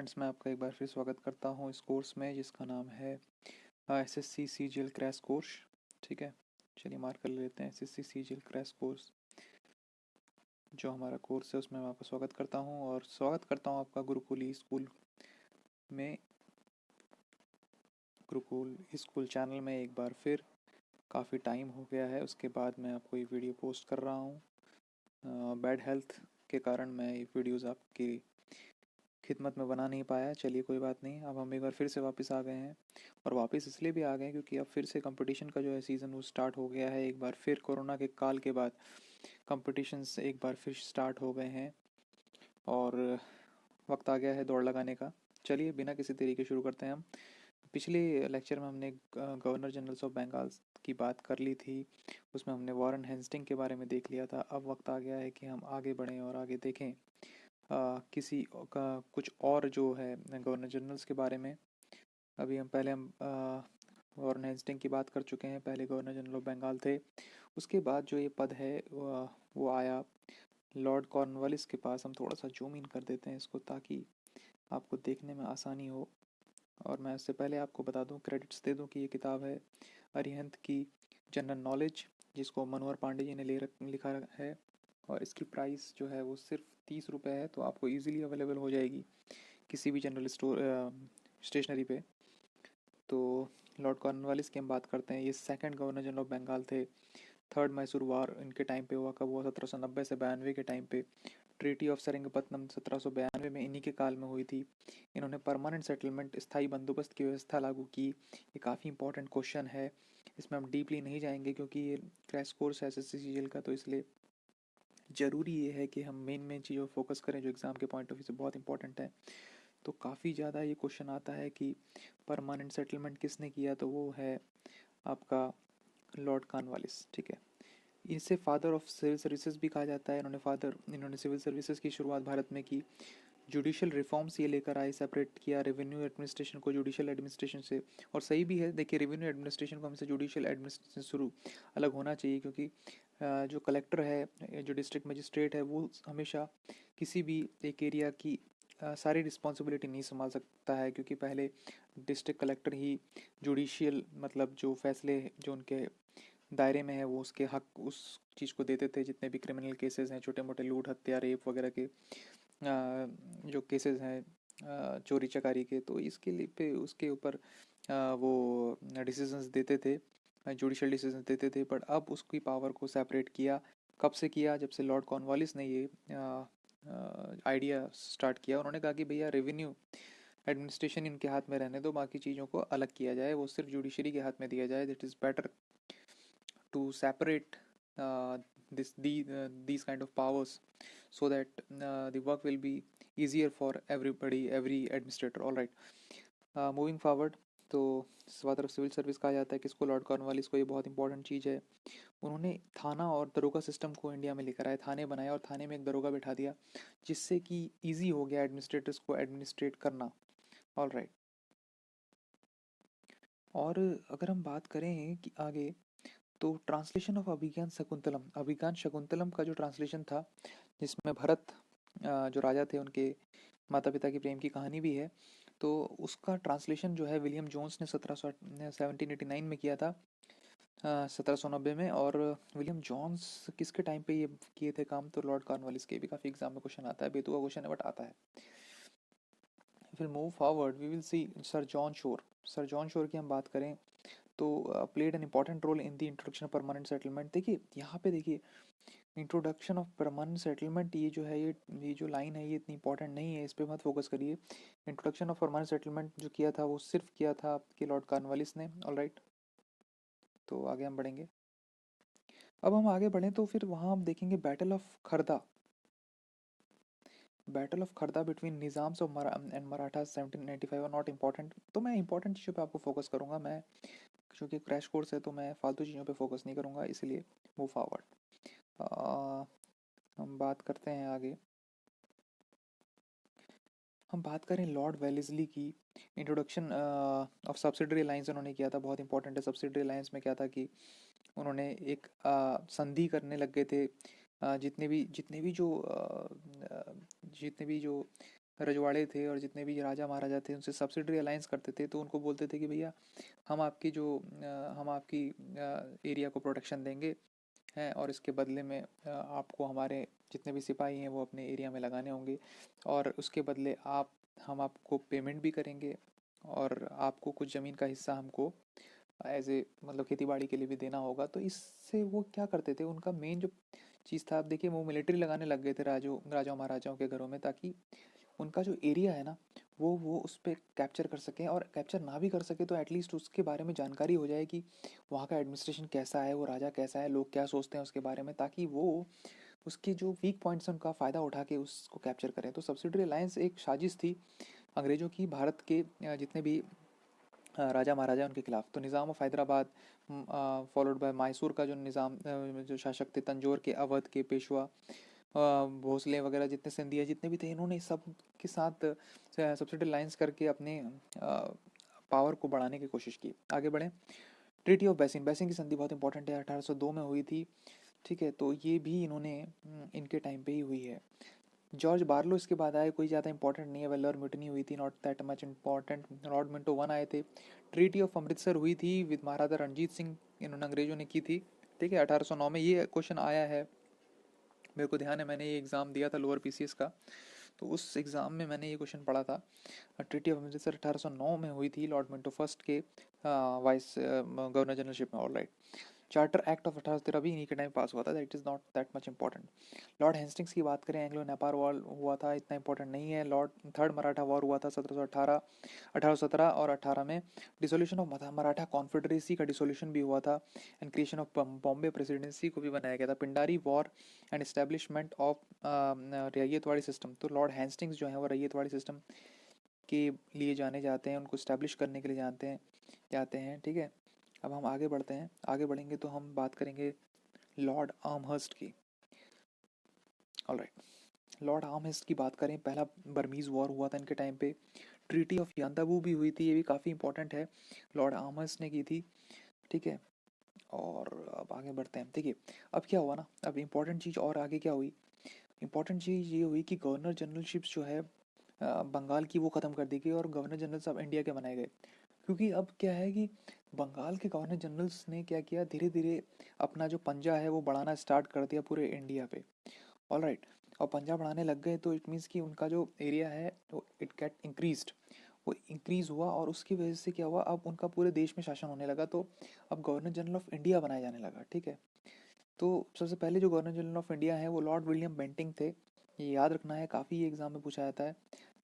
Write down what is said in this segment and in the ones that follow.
Friends, मैं आपका एक बार फिर स्वागत करता हूँ इस कोर्स में जिसका नाम है एसएससी सीजीएल क्रैश कोर्स। ठीक है, चलिए मार्क कर लेते हैं एसएससी सीजीएल क्रैश कोर्स जो हमारा कोर्स है उसमें मैं आपका स्वागत करता हूँ और स्वागत करता हूँ आपका गुरुकुल स्कूल में, गुरुकुल स्कूल चैनल में एक बार फिर। काफ़ी टाइम हो गया है, उसके बाद मैं आपको ये वीडियो पोस्ट कर रहा हूँ। बैड हेल्थ के कारण मैं ये वीडियोज़ आपकी खिदमत में बना नहीं पाया। चलिए कोई बात नहीं, अब हम एक बार फिर से वापस आ गए हैं और वापस इसलिए भी आ गए क्योंकि अब फिर से कंपटीशन का जो है सीज़न वो स्टार्ट हो गया है। एक बार फिर कोरोना के काल के बाद कंपटीशंस एक बार फिर स्टार्ट हो गए हैं और वक्त आ गया है दौड़ लगाने का। चलिए बिना किसी तरीके शुरू करते हैं हम। पिछले लेक्चर में हमने गवर्नर जनरल्स ऑफ बंगाल की बात कर ली थी, उसमें हमने वॉरेन हेस्टिंग के बारे में देख लिया था। अब वक्त आ गया है कि हम आगे बढ़ें और आगे देखें किसी का कुछ और जो है गवर्नर जनरल्स के बारे में। अभी हम वॉरेन हेस्टिंग की बात कर चुके हैं, पहले गवर्नर जनरल ऑफ बंगाल थे। उसके बाद जो ये पद है वो आया लॉर्ड कॉर्नवालिस के पास। हम थोड़ा सा जूम इन कर देते हैं इसको ताकि आपको देखने में आसानी हो। और मैं उससे पहले आपको बता दूं, क्रेडिट्स दे दूं कि ये किताब है अरिहंत की जनरल नॉलेज, जिसको मनोहर पांडे जी ने लिखा है और इसकी प्राइस जो है वो सिर्फ 30 रुपये है, तो आपको इजीली अवेलेबल हो जाएगी किसी भी जनरल स्टोर स्टेशनरी पे। तो लॉर्ड कॉर्नवालिस की हम बात करते हैं, ये second governor general of Bengal थे। थर्ड मैसूर वार इनके टाइम पे हुआ, कब हुआ? 1790 से 92 के टाइम पे। ट्रीटी ऑफ सेरिंगपट्टनम 1792 में इन्हीं के काल में हुई थी। इन्होंने परमानेंट सेटलमेंट, स्थायी बंदोबस्त की व्यवस्था लागू की। ये काफ़ी इंपॉर्टेंट क्वेश्चन है, इसमें हम डीपली नहीं जाएंगे क्योंकि ये क्रैश कोर्स है एसएससी का, तो इसलिए ज़रूरी ये है कि हम मेन मेन चीज़ों पर फोकस करें जो एग्ज़ाम के पॉइंट ऑफ व्यू से बहुत इंपॉर्टेंट है। तो काफ़ी ज़्यादा ये क्वेश्चन आता है कि परमानेंट सेटलमेंट किसने किया, तो वो है आपका लॉर्ड कॉर्नवालिस। ठीक है, इसे फादर ऑफ सिविल सर्विसेज भी कहा जाता है। इन्होंने सिविल सर्विसेज की शुरुआत भारत में की। जुडिशियल रिफॉर्म्स ये लेकर आए, सेपरेट किया रेवेन्यू एडमिनिस्ट्रेशन को जुडिशियल एडमिनिस्ट्रेशन से। और सही भी है, देखिए रेवेन्यू एडमिनिस्ट्रेशन को हमसे जुडिशियल एडमिनिस्ट्रेशन शुरू अलग होना चाहिए क्योंकि जो कलेक्टर है, जो डिस्ट्रिक्ट मजिस्ट्रेट है, वो हमेशा किसी भी एक एरिया की सारी रिस्पॉन्सिबिलिटी नहीं संभाल सकता है, क्योंकि पहले डिस्ट्रिक्ट कलेक्टर ही जुडिशियल मतलब जो फैसले जो उनके दायरे में है वो उसके हक उस चीज़ को देते थे। जितने भी क्रिमिनल केसेस हैं, छोटे मोटे लूट हत्या रेप वगैरह के जो केसेस हैं चोरी चकारी के, तो इसके लिए पे उसके ऊपर वो डिसीजंस देते थे, जुडिशियल डिसीजंस देते थे। बट अब उसकी पावर को सेपरेट किया। कब से किया? जब से लॉर्ड कॉर्नवालिस ने ये आइडिया स्टार्ट किया। उन्होंने कहा कि भैया रेवेन्यू एडमिनिस्ट्रेशन इनके हाथ में रहने दो, बाकी चीज़ों को अलग किया जाए, वो सिर्फ जुडिशरी के हाथ में दिया जाए। That is better to separate these kind of powers so that the work will be easier for everybody, every administrator. All right, moving forward, तो फादर ऑफ सिविल सर्विस कहा जाता है किसको? लॉर्ड कॉर्नवालिस को। ये बहुत इंपॉर्टेंट चीज़ है। उन्होंने थाना और दरोगा सिस्टम को इंडिया में लेकर आए, थाने बनाए और थाने में एक दरोगा बैठा दिया, जिससे कि ईजी हो गया एडमिनिस्ट्रेटर्स को एडमिनिस्ट्रेट करना। ऑल राइट, और अगर हम बात करें कि आगे, तो ट्रांसलेशन ऑफ अभिज्ञान शकुंतलम का जो ट्रांसलेशन था, जिसमें भरत जो राजा थे उनके माता पिता की प्रेम की कहानी भी है, तो उसका ट्रांसलेशन जो है विलियम जोन्स ने 1789 में किया था, 1790 में। और विलियम जोन्स किसके टाइम पे ये किए थे काम? तो लॉर्ड कॉर्नवालिस के। भी काफ़ी एग्जाम में क्वेश्चन आता है, बेतुका क्वेश्चन है बट आता है। फिर move forward we will see sir John Shore. Sir John Shore की हम बात करें तो played an important role in the introduction of permanent settlement. देखिए यहाँ पे देखिए, इंट्रोडक्शन ऑफ परमानेंट सेटलमेंट, ये जो है ये जो लाइन है ये इतनी इंपॉर्टेंट नहीं है, इस पर मत फोकस करिए। इंट्रोडक्शन ऑफ परमानेंट सेटलमेंट जो किया था वो सिर्फ किया था आपके लॉर्ड कॉर्नवालिस ने। ऑल राइट, तो आगे हम बढ़ेंगे। अब हम आगे बढ़ें तो फिर वहाँ हम देखेंगे battle of Khardah. Battle of Khardah between Nizam's of and Maratha 1795 और नॉट इम्पॉर्टेंट। तो मैं इंपॉर्टेंट चीज़ों पे आपको फोकस करूँगा, मैं क्योंकि क्रैश कोर्स है तो मैं फालतू चीज़ों पे फोकस नहीं करूँगा, इसलिए मूव फॉरवर्ड। हम बात करते हैं आगे। हम बात करें लॉर्ड वेलेस्ली की। इंट्रोडक्शन ऑफ सब्सिडरी अलायंस उन्होंने किया था, बहुत इंपॉर्टेंट है। सब्सिडरी अलायंस में क्या था कि उन्होंने एक संधि करने लग गए थे। जितने भी जो रजवाड़े थे और जितने भी राजा महाराजा थे उनसे सब्सिडरी अलायंस करते थे, तो उनको बोलते थे कि भैया हम आपकी एरिया को प्रोटेक्शन देंगे हैं, और इसके बदले में आपको हमारे जितने भी सिपाही हैं वो अपने एरिया में लगाने होंगे, और उसके बदले हम आपको पेमेंट भी करेंगे, और आपको कुछ ज़मीन का हिस्सा हमको एज ए मतलब खेती बाड़ी के लिए भी देना होगा। तो इससे वो क्या करते थे, उनका मेन जो चीज़ था, आप देखिए वो मिलिट्री लगाने लग गए थे राजाओं महाराजाओं के घरों में, ताकि उनका जो एरिया है ना वो उस पर कैप्चर कर सकें, और कैप्चर ना भी कर सके तो एटलीस्ट उसके बारे में जानकारी हो जाए कि वहाँ का एडमिनिस्ट्रेशन कैसा है, वो राजा कैसा है, लोग क्या सोचते हैं उसके बारे में, ताकि वो उसके जो वीक पॉइंट्स हैं उनका फ़ायदा उठा के उसको कैप्चर करें। तो सब्सिडरी अलायंस एक साजिश थी अंग्रेज़ों की भारत के जितने भी राजा महाराजा उनके खिलाफ। तो Nizam of Hyderabad followed by Mysore का जो निज़ाम जो शासक थे, तंजौर के, अवध के पेशवा, भोसले वगैरह जितने सिंधिया जितने भी थे, इन्होंने सब के साथ सब्सिडी लाइंस करके अपने पावर को बढ़ाने की कोशिश की। आगे बढ़ें। ट्रीटी ऑफ बैसिन, बैसिन की संधि बहुत इंपॉर्टेंट है, 1802 में हुई थी। ठीक है, तो ये भी इन्होंने इनके टाइम पे ही हुई है। जॉर्ज बार्लो इसके बाद आए, कोई ज़्यादा इंपॉर्टेंट नहीं है, वेल्लोर म्यूटनी हुई थी, not that much important. Lord Minto one आए थे। ट्रीटी ऑफ अमृतसर हुई थी विद महाराजा रणजीत सिंह, इन्होंने अंग्रेजों ने की थी। ठीक है, 1809 में। ये क्वेश्चन आया है, मेरे को ध्यान है, मैंने ये एग्ज़ाम दिया था लोअर पीसीएस का, तो उस एग्ज़ाम में मैंने ये क्वेश्चन पढ़ा था। ट्रीटी ऑफ अमृतसर 1809 में हुई थी लॉर्ड मिंटो फर्स्ट के वाइस गवर्नर जनरलशिप में। All right. Charter act of 1813 भी इन्हीं के टाइम पास हुआ था, that is not that much important. Lord Hastings की बात करें, एंग्लो नेपाल वॉर हुआ था, इतना इंपॉर्टेंट नहीं है। लॉर्ड थर्ड मराठा वॉर हुआ था 1718, 1817 और 18 में। डिसोल्यूशन ऑफ मराठा कॉन्फेडरेसी का डिसोल्यूशन भी हुआ था, and creation of Bombay presidency को भी बनाया गया था। Pindari war and establishment of ryotwari system, तो लॉर्ड हेस्टिंग्स जो है वो रैयतवाड़ी सिस्टम के लिए जाने जाते हैं, उनको इस्टेब्लिश करने के लिए जाते हैं। ठीक है, अब हम आगे बढ़ते हैं। आगे बढ़ेंगे तो हम बात करेंगे लॉर्ड आर्महर्स्ट की। ऑलराइट, लॉर्ड आर्महर्स्ट की बात करें, पहला बर्मीज़ वॉर हुआ था इनके टाइम पे। ट्रीटी ऑफ यांताबू भी हुई थी, ये भी काफ़ी इंपॉर्टेंट है, लॉर्ड आर्महर्स्ट ने की थी। ठीक है, और अब आगे बढ़ते हैं। देखिए अब क्या हुआ ना, अब इम्पॉर्टेंट चीज़ और आगे क्या हुई, इम्पॉर्टेंट चीज़ ये हुई कि गवर्नर जनरलशिप्स जो है बंगाल की वो ख़त्म कर दी गई, और गवर्नर जनरल्स अब इंडिया के बनाए गए। क्योंकि अब क्या है कि बंगाल के गवर्नर जनरल्स ने क्या किया, धीरे धीरे अपना जो पंजा है वो बढ़ाना स्टार्ट कर दिया पूरे इंडिया पे। ऑल राइट, और पंजा बढ़ाने लग गए तो इट मीन्स कि उनका जो एरिया है वो इट गेट इंक्रीज्ड, वो इंक्रीज़ हुआ, और उसकी वजह से क्या हुआ, अब उनका पूरे देश में शासन होने लगा। तो अब गवर्नर जनरल ऑफ इंडिया बनाया जाने लगा। ठीक है, तो सबसे पहले जो गवर्नर जनरल ऑफ इंडिया है वो लॉर्ड विलियम बेंटिंग थे, ये याद रखना है, काफ़ी एग्जाम में पूछा जाता है।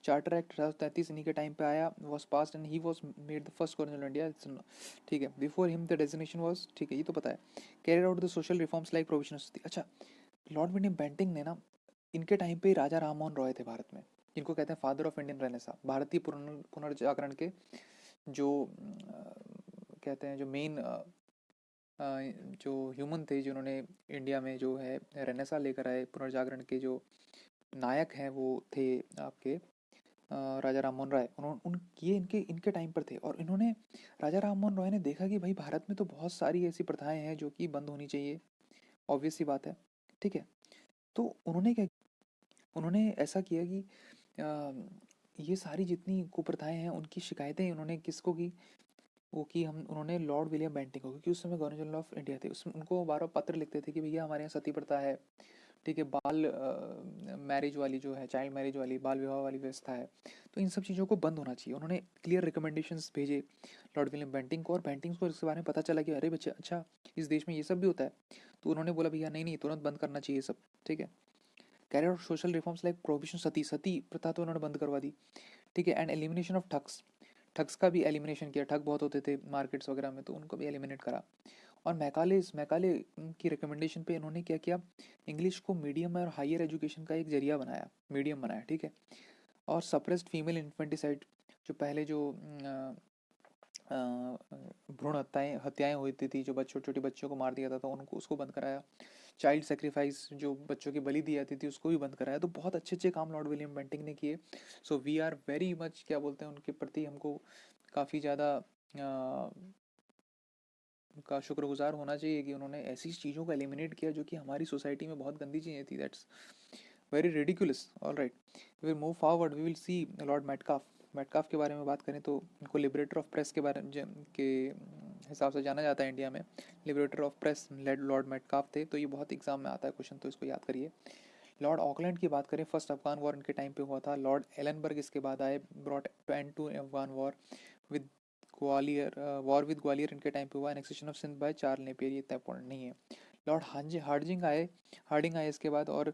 चार्टर एक्ट 1833 इन्हीं के टाइम पे आया, was passed and he was made the first governor India. ठीक है, before him the designation was, ठीक है ये तो पता है, carried out the social reforms like provisionals. अच्छा, लॉर्ड विलियम बेंटिंग ने ना, इनके टाइम पे राजा राम मोहन रॉय थे भारत में, जिनको कहते हैं फादर ऑफ इंडियन रेनेसा, भारतीय पुनर्जागरण के जो कहते हैं जो मेन जो ह्यूमन थे, जिन्होंने इंडिया में जो है रेनेसा लेकर आए, पुनर्जागरण के जो नायक हैं वो थे आपके राजा राम मोहन राय। उन्होंने ये इनके इनके टाइम पर थे, और इन्होंने राजा राम मोहन रॉय ने देखा कि भाई भारत में तो बहुत सारी ऐसी प्रथाएं हैं जो कि बंद होनी चाहिए, ऑब्वियस सी बात है। ठीक है, तो उन्होंने ऐसा किया कि ये सारी जितनी कुप्रथाएं हैं उनकी शिकायतें उन्होंने किसको की, वो की हम उन्होंने लॉर्ड विलियम बेंटिंग को, क्योंकि उस समय गवर्नर जनरल ऑफ इंडिया थे। उसमें उनको बार बार पत्र लिखते थे कि भैया हमारे यहाँ सती प्रथा है, ठीक है, बाल मैरिज वाली जो है, चाइल्ड मैरिज वाली, बाल विवाह वाली व्यवस्था है, तो इन सब चीज़ों को बंद होना चाहिए। उन्होंने क्लियर रिकमेंडेशंस भेजे लॉर्ड विलियम बेंटिंग को, और बेंटिंग को इसके बारे में पता चला कि अरे बच्चे अच्छा, इस देश में ये सब भी होता है। तो उन्होंने बोला भैया नहीं नहीं, तुरंत बंद करना चाहिए सब। ठीक है, carried of social reforms like prohibition, sati प्रथा तो उन्होंने बंद करवा दी। ठीक है, and elimination of thugs, thugs का भी एलिमिनेशन किया, ठग बहुत होते थे मार्केट्स वगैरह में, तो उनको भी एलिमिनेट करा। और मैकाले की रिकमेंडेशन पे इन्होंने क्या किया, इंग्लिश को मीडियम और हायर एजुकेशन का एक जरिया बनाया, मीडियम बनाया। ठीक है, और सप्रेस्ड फीमेल इन्फेंटिसाइड, जो पहले जो भ्रूण हत्याएं होती थी, जो छोटे छोटे बच्चों को मार दिया था, तो उनको उसको बंद कराया। चाइल्ड सेक्रीफाइस, जो बच्चों की बलि दी जाती थी, उसको भी बंद कराया। तो बहुत अच्छे अच्छे काम लॉर्ड विलियम बेंटिंग ने किए। So we are very much, क्या बोलते हैं, उनके प्रति हमको काफ़ी ज़्यादा का शुक्रगुजार होना चाहिए कि उन्होंने ऐसी चीज़ों को एलिमिनेट किया जो कि हमारी सोसाइटी में बहुत गंदी चीज़ें थी। That's very ridiculous. All right, we will move forward, we will see Lord Metcalfe. Metcalfe के बारे में बात करें तो इनको लिबरेटर ऑफ प्रेस के बारे में के हिसाब से जाना जाता है इंडिया में। Liberator of press Lord Metcalfe थे। तो ये बहुत एग्जाम में आता है क्वेश्चन, तो इसको याद करिए। लॉर्ड ऑकलैंड की बात करें, फर्स्ट अफगान वॉर इनके टाइम पे हुआ था। लॉर्ड एलनबर्ग इसके बाद आए, brought end to Afghan war with Gwalior. War with Gwalior इनके टाइम पे हुआ। Annexation of Sindh by Charles Napier, ये इतना इंपॉर्टेंट नहीं है। लॉर्ड हार्डिंग आए इसके बाद। और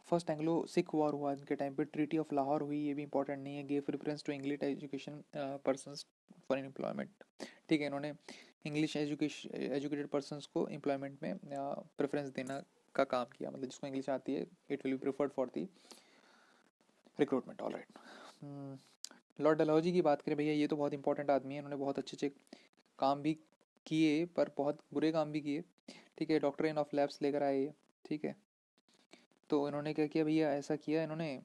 फर्स्ट एंग्लो सिख वॉर हुआ इनके टाइम पे। ट्रीटी ऑफ लाहौर हुई, ये भी इंपॉर्टेंट नहीं है। Gave preference to English education persons for employment. ठीक है, इन्होंने इंग्लिश एजुकेटेड पर्सनस को एम्प्लॉयमेंट में प्रेफरेंस देना का काम किया, मतलब जिसको इंग्लिश आती है it will be preferred for the recruitment. All right, Lord Dalhousie की बात करें भैया, ये तो बहुत इंपॉर्टेंट आदमी है। इन्होंने बहुत अच्छे अच्छे काम भी किए, पर बहुत बुरे काम भी किए। ठीक है, डॉक्ट्रिन ऑफ लैब्स लेकर आए ये। ठीक है, तो इन्होंने क्या किया भैया, ऐसा किया इन्होंने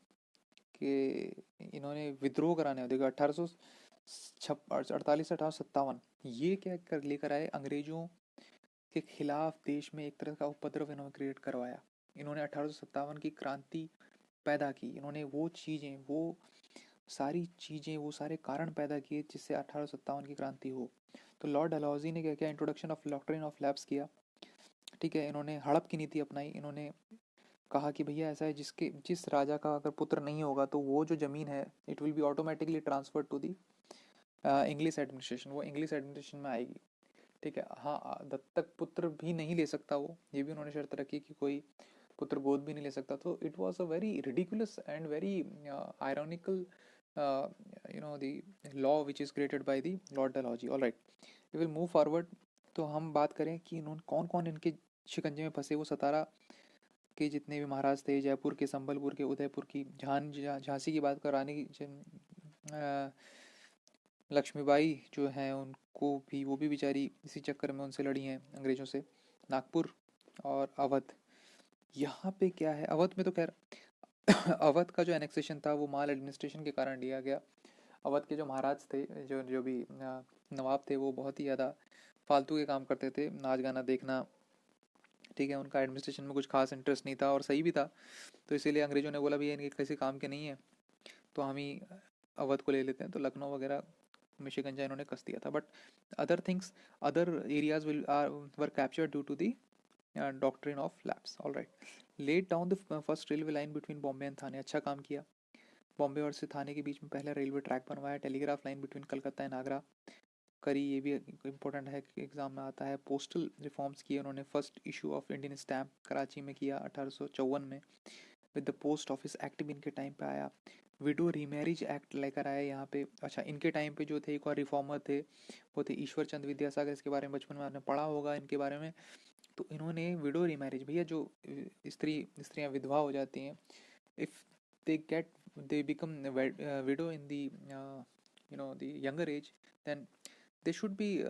कि इन्होंने विद्रोह कराने, देखो 1848 से 1857, ये क्या कर लेकर आए, अंग्रेजों के खिलाफ देश में एक तरह का उपद्रव इन्होंने क्रिएट करवाया। इन्होंने 1857 की क्रांति पैदा की। इन्होंने वो चीज़ें, वो सारी चीज़ें, वो सारे कारण पैदा किए जिससे 1857 की क्रांति हो। तो लॉर्ड डलहौजी ने क्या किया, introduction of doctrine of labs किया। ठीक है, इन्होंने हड़प की नीति अपनाई। इन्होंने कहा कि भैया ऐसा है, जिस राजा का अगर पुत्र नहीं होगा तो वो जो ज़मीन है it will be automatically transfer to the English administration, वो इंग्लिश एडमिनिस्ट्रेशन में आएगी। ठीक है, हाँ, दत्तक पुत्र भी नहीं ले सकता वो, ये भी उन्होंने शर्त रखी कि कोई पुत्र गोद भी नहीं ले सकता। तो it was a very ridiculous and very ironical the law which is created by the Lord Dalhousie. All right, we will move forward. तो हम बात करें कि इन्होंने कौन कौन इनके शिकंजे में फंसे। वो 17 के जितने भी महाराज थे, जयपुर के, संबलपुर के, उदयपुर की, झांसी की बात कर, रानी लक्ष्मीबाई जो हैं उनको भी, वो भी बेचारी इसी चक्कर में उनसे लड़ी हैं अंग्रेज़ों से। नागपुर और अवध, यहाँ पे क्या है, अवध में तो खैर अवध का जो एनेक्सेशन था वो माल एडमिनिस्ट्रेशन के कारण लिया गया। अवध के जो महाराज थे, जो जो भी नवाब थे, वो बहुत ही ज़्यादा फालतू के काम करते थे, नाच गाना देखना। ठीक है, उनका एडमिनिस्ट्रेशन में कुछ खास इंटरेस्ट नहीं था, और सही भी था। तो इसीलिए अंग्रेजों ने बोला भैया इनके किसी काम के नहीं है, तो हम ही अवध को ले लेते हैं। तो लखनऊ वगैरह में शिकंजा इन्होंने कस दिया था। But other things, other areas will are were captured due to the doctrine of lapse. All right, laid down the first railway line between Bombay and Thane, अच्छा काम किया। बॉम्बे और से थाने के बीच में पहला रेलवे ट्रैक बनवाया। Telegraph line between Calcutta and Agra करी, ये भी इंपॉर्टेंट है कि एग्जाम में आता है। पोस्टल रिफॉर्म्स किए उन्होंने। First issue of Indian stamp Karachi में किया 1854 में। With the post office act भी इनके टाइम पे आया। विडो रीमैरिज एक्ट लेकर आया यहाँ पे। अच्छा, इनके टाइम पे जो थे एक और रिफॉर्मर थे, वो थे ईश्वर चंद विद्यासागर। इसके बारे में बचपन में आपने पढ़ा होगा इनके बारे में। तो इन्होंने विडो रीमैरिज, भैया जो स्त्रियाँ विधवा हो जाती हैं, if they get they become widow in the the younger age, then they should be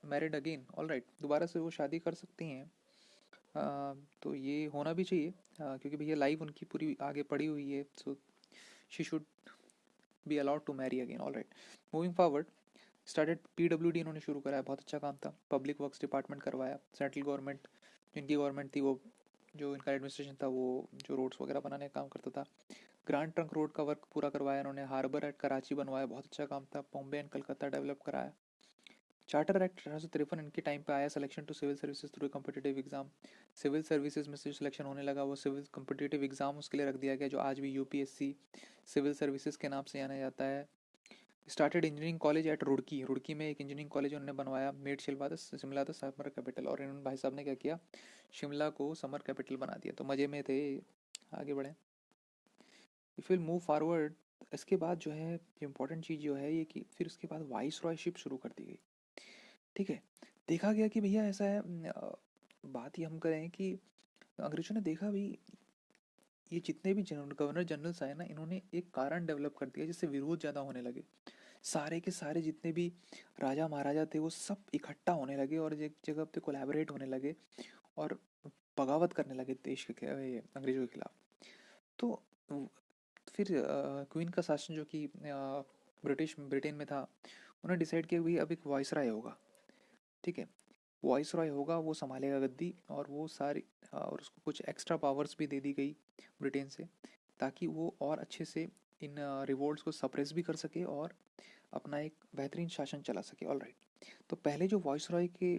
married again. All right, दोबारा से वो शादी कर सकती हैं। तो ये होना भी चाहिए, क्योंकि भैया लाइफ उनकी पूरी आगे पड़ी हुई है। So she should be allowed to marry again. All right, moving forward, started PWD इन्होंने शुरू कराया, बहुत अच्छा काम था। पब्लिक वर्क्स डिपार्टमेंट करवाया। सेंट्रल गवर्नमेंट, जिनकी गवर्नमेंट थी, वो जो इनका एडमिनिस्ट्रेशन था वो जो रोड्स वगैरह बनाने का काम करता था। ग्रांड ट्रंक रोड का वर्क पूरा करवाया इन्होंने। हार्बर एट कराची बनवाया, बहुत अच्छा काम था। बॉम्बे एंड कलकत्ता डेवलप कराया। चार्टर एक्ट 1853 इनके टाइम पे आया। Selection to civil services through competitive exam, civil services में से जो सिलेक्शन होने लगा वो सिविल कम्पिटिटिव एग्जाम उसके लिए रख दिया गया, जो आज भी यूपीएससी सिविल सर्विसेज के नाम से जाना जाता है। Started engineering college eight Roorkee, Roorkee में एक इंजीनियरिंग कॉलेज उन्होंने बनवाया। Made Shimla the summer capital, और इन्होंने भाई साहब ने क्या किया, शिमला को समर कैपिटल बना दिया। तो मज़े में थे, आगे बढ़े। इफ विल मूव फॉरवर्ड, इसके बाद जो है इंपॉर्टेंट चीज़ जो है ये कि फिर उसके बाद वाइस रॉयशिप शुरू कर दी गई। ठीक है, देखा गया कि भैया ऐसा है, बात ही हम करें कि अंग्रेजों ने देखा भी ये जितने भी गवर्नर जनरल्स आए ना, इन्होंने एक कारण डेवलप कर दिया जिससे विरोध ज़्यादा होने लगे। सारे के सारे जितने भी राजा महाराजा थे वो सब इकट्ठा होने लगे और एक जगह पे कोलैबोरेट होने लगे और बगावत करने लगे देश के अंग्रेजों के खिलाफ। तो फिर क्वीन का शासन जो कि ब्रिटेन में था, उन्होंने डिसाइड किया कि अब एक वाइसराय होगा। ठीक है, वॉइस रॉय होगा वो संभालेगा गद्दी, और वो सारी और उसको कुछ एक्स्ट्रा पावर्स भी दे दी गई ब्रिटेन से, ताकि वो और अच्छे से इन रिवोल्ट्स को सप्रेस भी कर सके और अपना एक बेहतरीन शासन चला सके। ऑल राइट, तो पहले जो वॉइस रॉय के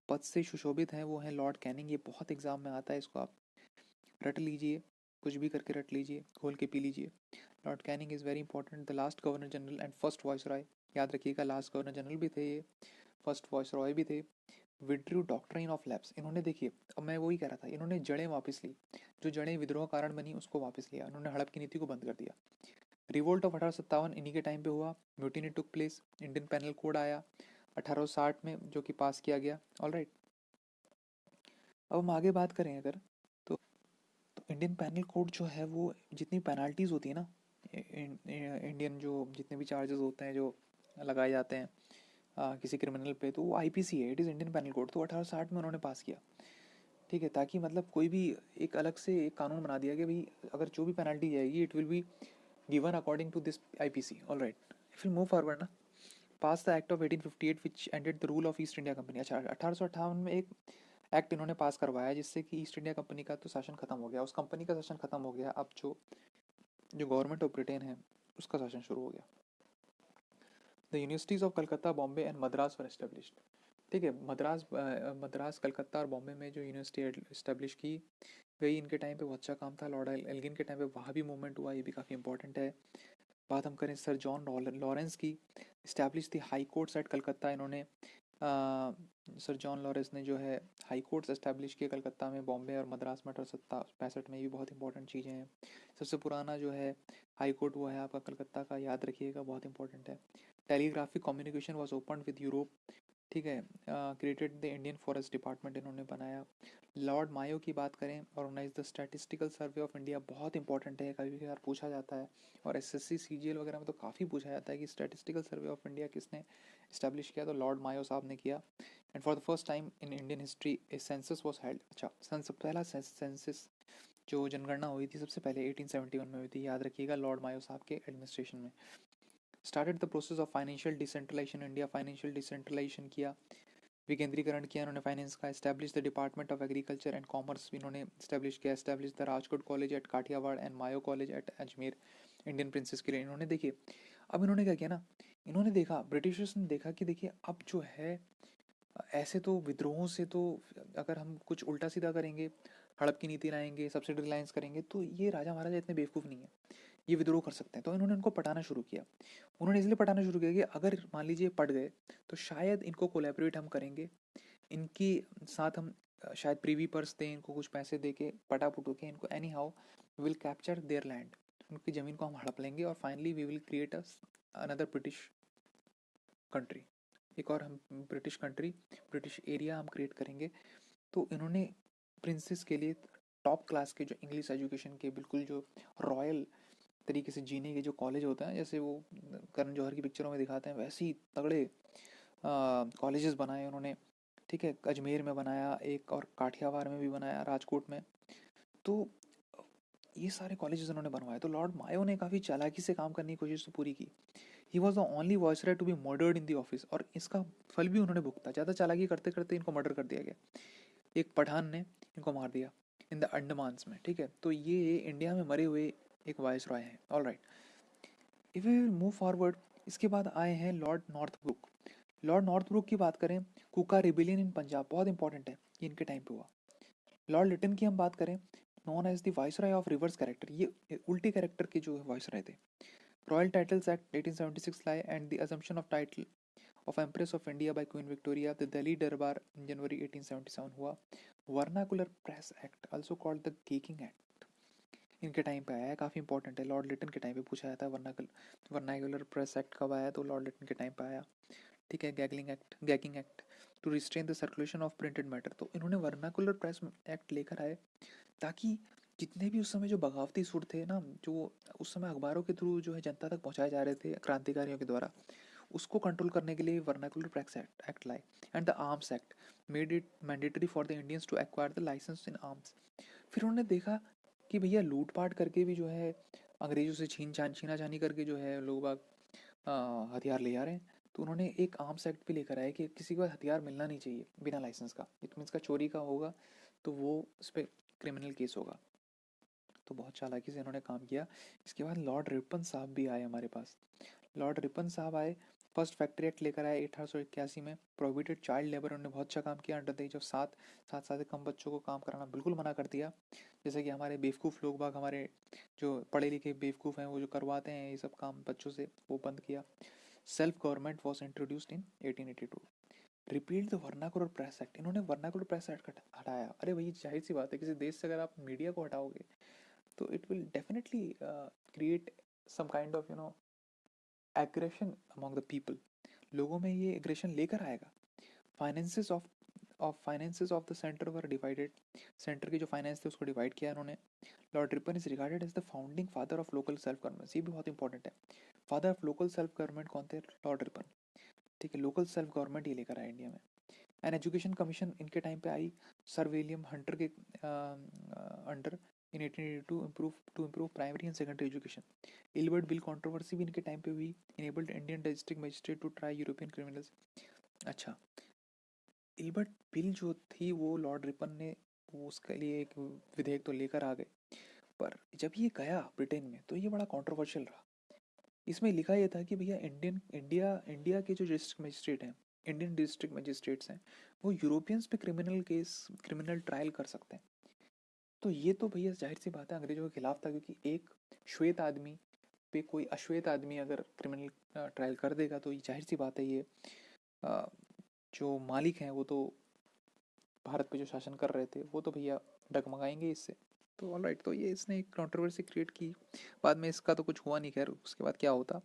पद से सुशोभित हैं वो हैं लॉर्ड कैनिंग। ये बहुत एग्जाम में आता है, इसको आप रट लीजिए, कुछ भी करके रट लीजिए, घोल के पी लीजिए। Lord Canning is very important, the last governor general and first voice Roy. याद रखिएगा, लास्ट गवर्नर जनरल भी थे ये, फर्स्ट वॉइस रॉय भी थे। विड्रू डॉक्ट्राइन ऑफ लैप्स, इन्होंने देखिए, अब मैं वही कह रहा था, इन्होंने जड़ें वापस ली, जो जड़ें विद्रोह कारण बनी उसको वापस लिया, इन्होंने हड़प की नीति को बंद कर दिया। रिवोल्ट ऑफ 1857 इन्हीं के टाइम पे हुआ, mutiny took place, Indian panel code आया 1860 में जो कि पास किया गया। ऑल राइट, अब हम आगे बात करें अगर, तो इंडियन पैनल कोड जो है वो जितनी पेनाल्टीज़ होती है ना, इंडियन जो जितने भी चार्जेस होते हैं जो लगाए जाते हैं किसी क्रिमिनल पे, तो वो आईपीसी है, it is Indian panel code, तो 1860 में उन्होंने पास किया। ठीक है, ताकि मतलब कोई भी एक अलग से एक कानून बना दिया कि भाई अगर जो भी पेनल्टी जाएगी it will be given according to this IPC. All right, if will move forward ना, pass the act of 1858 which ended the rule of East India Company. अच्छा, 1858 में एक एक्ट इन्होंने पास करवाया जिससे कि ईस्ट इंडिया कंपनी का तो शासन खत्म हो गया, उस कंपनी का शासन खत्म हो गया, अब जो जो गवर्नमेंट ऑफ ब्रिटेन है उसका शासन शुरू हो गया। The universities of Calcutta, Bombay and Madras were established. ठीक है, मद्रास कलकत्ता और बॉम्बे में जो यूनिवर्सिटी इस्टेब्लिश की गई इनके टाइम पे बहुत अच्छा काम था। लॉर्ड एल्गिन के टाइम पे वहाँ भी मूवमेंट हुआ, ये भी काफ़ी इंपॉर्टेंट है। बात हम करें सर जॉन लॉरेंस की, इस्टेब्लिश दी हाई कोर्ट्स एट कलकत्ता। इन्होंने सर जॉन लॉरेंस ने जो है हाई कोर्ट्स इस्टेब्लिश किए कलकत्ता में, बॉम्बे और मद्रास में 1865 में। ये भी बहुत इंपॉर्टेंट चीज़ें हैं। सबसे पुराना जो है हाई कोर्ट वो है आपका कलकत्ता का, याद रखिएगा, बहुत इंपॉर्टेंट है। Telegraphic communication was open with Europe. ठीक है, created the Indian forest department इन्होंने बनाया। लॉर्ड मायो की बात करें, organise the statistical survey of India, बहुत इंपॉर्टेंट है, कभी कभार पूछा जाता है, और एसएससी सीजीएल वगैरह में तो काफ़ी पूछा जाता है कि स्टैटिस्टिकल सर्वे ऑफ इंडिया किसने इस्टेब्लिश किया, तो लॉर्ड मायो साहब ने किया। And for the first time in Indian history a census was held. अच्छा, पहला सेंसस जो जनगणना हुई थी सबसे पहले 1871 में हुई थी, याद रखिएगा, लॉर्ड मायो साहब के एडमिनिस्ट्रेशन में। Started the process of financial decentralisation India, financial decentralisation किया, विकेंद्रीकरण किया इन्होंने फाइनेंस का। Establish the department of agriculture and commerce इन्होंने एस्टैब्लिश किया। Establish the Rajkot college at Kathiawar and Mayo college at Ajmer, Indian princes के लिए इन्होंने, देखिए अब इन्होंने क्या किया ना, इन्होंने देखा, ब्रिटिशर्स ने देखा कि देखिए अब जो है ऐसे तो विद्रोहों से तो अगर हम कुछ उल्टा सीधा करेंगे, हड़प की नीति लाएंगे, सब्सिडी रिलायंस करेंगे, तो ये राजा महाराजा इतने बेवकूफ़ नहीं है, ये विद्रोह कर सकते हैं। तो इन्होंने उनको पटाना शुरू किया। उन्होंने इसलिए पटाना शुरू किया कि अगर मान लीजिए पट गए तो शायद इनको कोलैबोरेट हम करेंगे, इनके साथ हम शायद प्रीवी पर्स दें, इनको कुछ पैसे दे के पटा पुटू के इनको anyhow will capture their land, उनकी ज़मीन को हम हड़प लेंगे और finally we will create another British country, एक और हम ब्रिटिश कंट्री, ब्रिटिश एरिया हम क्रिएट करेंगे। तो इन्होंने प्रिंसेस के लिए टॉप क्लास के जो इंग्लिश एजुकेशन के बिल्कुल जो रॉयल तरीके से जीने के जो कॉलेज होता है, जैसे वो करण जौहर की पिक्चरों में दिखाते हैं, वैसे ही तगड़े कॉलेजेस बनाए उन्होंने। ठीक है, अजमेर में बनाया एक, और काठियावाड़ में भी बनाया, राजकोट में। तो ये सारे कॉलेजेस उन्होंने बनवाए। तो लॉर्ड मायो ने काफ़ी चालाकी से काम करने की कोशिश तो पूरी की। He was the only viceroy to be murdered in the office, और इसका फल भी उन्होंने भुगता। ज़्यादा चालाकी करते करते इनको मर्डर कर दिया गया, एक पठान ने इनको मार दिया इन द अंडमान्स में। ठीक है, तो ये इंडिया में मरे हुए एक वाइसरॉय हैं। All right, if we move forward, इसके बाद आए हैं Lord Northbrook. Lord Northbrook की बात करें, कुका रिबिलियन इन पंजाब, बहुत इंपॉर्टेंट है, ये इनके टाइम पे हुआ। लॉर्ड लिटन की हम बात करें, known as the viceroy of reverse character, ये उल्टे कैरेक्टर के जो वाइसरॉय थे। रॉयल टाइटल्स एक्ट 1876 लाए and the assumption of title of empress of India by Queen Victoria, the Delhi Durbar in January 1877 हुआ। Vernacular press act, also called the gagging act, इनके time पे आया है, काफ़ी इंपॉर्टेंट है। लॉर्ड लिटन के टाइम पे पूछा जाता है वर्नाकुलर प्रेस एक्ट कब आया, तो लॉर्ड लिटन के टाइम पे आया। ठीक है, gagging act to restrain the circulation of printed matter, तो इन्होंने वर्नाकुलर प्रेस एक्ट लेकर आए ताकि जितने भी उस समय जो बगावती सुर थे ना, जो उस समय अखबारों के थ्रू जो है जनता तक पहुंचाए जा रहे थे क्रांतिकारियों के द्वारा, उसको कंट्रोल करने के लिए वर्नाकुलर प्रेस एक्ट लाए। And the arms act made it mandatory for the Indians to acquire the licence in arms. फिर उन्होंने देखा कि भैया लूटपाट करके भी जो है अंग्रेजों से छीना छानी करके जो है लोग बाग हथियार ले जा रहे हैं, तो उन्होंने एक आर्म्स एक्ट भी लेकर आए कि किसी को हथियार मिलना नहीं चाहिए बिना लाइसेंस का। इट मीन्स का चोरी का होगा तो वो उस पर क्रिमिनल केस होगा। तो बहुत चालाकी से इन्होंने काम किया। इसके बाद लॉर्ड रिपन साहब भी आए हमारे पास। लॉर्ड रिपन साहब आए, फर्स्ट फैक्ट्री एक्ट लेकर आए 1881 में। प्रोहिबिटेड चाइल्ड लेबर, उन्होंने बहुत अच्छा काम किया। अंडर द एज ऑफ 7 साल से कम बच्चों को काम कराना बिल्कुल मना कर दिया। जैसे कि हमारे बेवकूफ़ लोग बाग, हमारे जो पढ़े लिखे बेवकूफ़ हैं, वो जो करवाते हैं ये सब काम बच्चों से, वो बंद किया। Self government was introduced in 1882। Repealed the vernacular press act, इन्होंने वर्नाकुलर प्रेस एक्ट हटाया। अरे भाई जाहिर सी बात है, किसी देश से अगर आप मीडिया को हटाओगे तो it will definitely create some kind of aggression among the people. लोगों में ये एग्रेशन लेकर आएगा। Finances of the centre were divided, centre के जो फाइनेंस थे उसको डिवाइड किया इन्होंने। Lord Ripon is regarded as the founding father of local self government, ये भी बहुत इंपॉर्टेंट है। Father of local self government कौन थे? Lord Ripon. ठीक है, लोकल सेल्फ गवर्नमेंट ये लेकर आया इंडिया में। एन एजुकेशन कमीशन इनके टाइम पे आई, सर विलियम हंटर के under, in 1882 to improve primary and secondary education. Ilbert bill controversy भी इनके टाइम पे हुई, enabled Indian district magistrate to try European criminals. अच्छा, इलबर्ट बिल जो थी वो लॉर्ड रिपन ने, वो उसके लिए एक विधेयक तो लेकर आ गए, पर जब ये गया ब्रिटेन में तो ये बड़ा कंट्रोवर्शियल रहा। इसमें लिखा ये था कि भैया इंडिया के जो डिस्ट्रिक्ट मजिस्ट्रेट हैं, इंडियन डिस्ट्रिक्ट मजिस्ट्रेट्स हैं, वो यूरोपियंस पे क्रिमिनल ट्रायल कर सकते हैं। तो ये तो भैया जाहिर सी बात है अंग्रेजों के खिलाफ था, क्योंकि एक श्वेत आदमी पे कोई अश्वेत आदमी अगर क्रिमिनल ट्रायल कर देगा तो जाहिर सी बात है ये जो मालिक हैं वो तो भारत पे जो शासन कर रहे थे वो तो भैया डगमगाएंगे इससे। तो ऑलराइट, तो ये इसने एक कंट्रोवर्सी क्रिएट की। बाद में इसका तो कुछ हुआ नहीं, खैर उसके बाद क्या होता,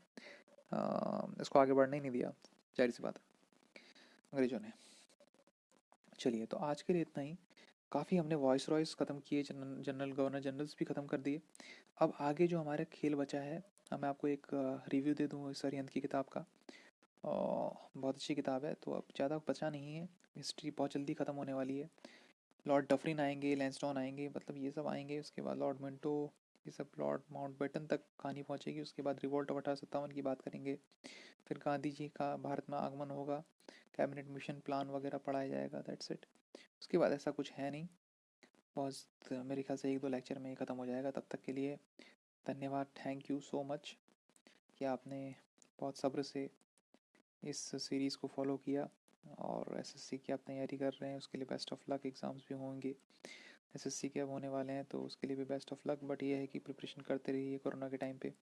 इसको आगे बढ़ने ही नहीं दिया, जाहिर सी बात अंग्रेजों ने। चलिए, तो आज के लिए इतना ही। काफ़ी हमने वॉइस रॉयस ख़त्म किए, जनरल गवर्नर जनरल्स भी ख़त्म कर दिए। अब आगे जो हमारा खेल बचा है, मैं आपको एक रिव्यू दे दूँ इस अरिहंत की किताब का। बहुत अच्छी किताब है, तो अब ज़्यादा बचा नहीं है, हिस्ट्री बहुत जल्दी ख़त्म होने वाली है। लॉर्ड डफरिन आएंगे, लैंसडॉन आएंगे, मतलब ये सब आएंगे। उसके बाद लॉर्ड मिंटो, ये सब, लॉर्ड माउंटबेटन तक कहानी पहुंचेगी। उसके बाद रिवोल्ट ऑफ 1857 की बात करेंगे। फिर गांधी जी का भारत में आगमन होगा, कैबिनेट मिशन प्लान वगैरह पढ़ाया जाएगा, दैट्स इट। उसके बाद ऐसा कुछ है नहीं, बहुत मेरे ख्याल से 1-2 लेक्चर में ही ख़त्म हो जाएगा। तब तक के लिए धन्यवाद, थैंक यू सो मच कि आपने बहुत सब्र से इस सीरीज़ को फॉलो किया। और एसएससी की आप तैयारी कर रहे हैं उसके लिए बेस्ट ऑफ लक। एग्ज़ाम्स भी होंगे, एसएससी के अब होने वाले हैं, तो उसके लिए भी बेस्ट ऑफ लक। बट ये है कि प्रिपरेशन करते रहिए, कोरोना के टाइम पे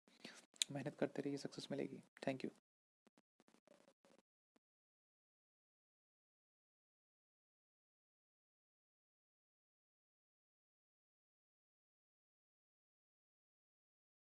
मेहनत करते रहिए, सक्सेस मिलेगी। Thank you.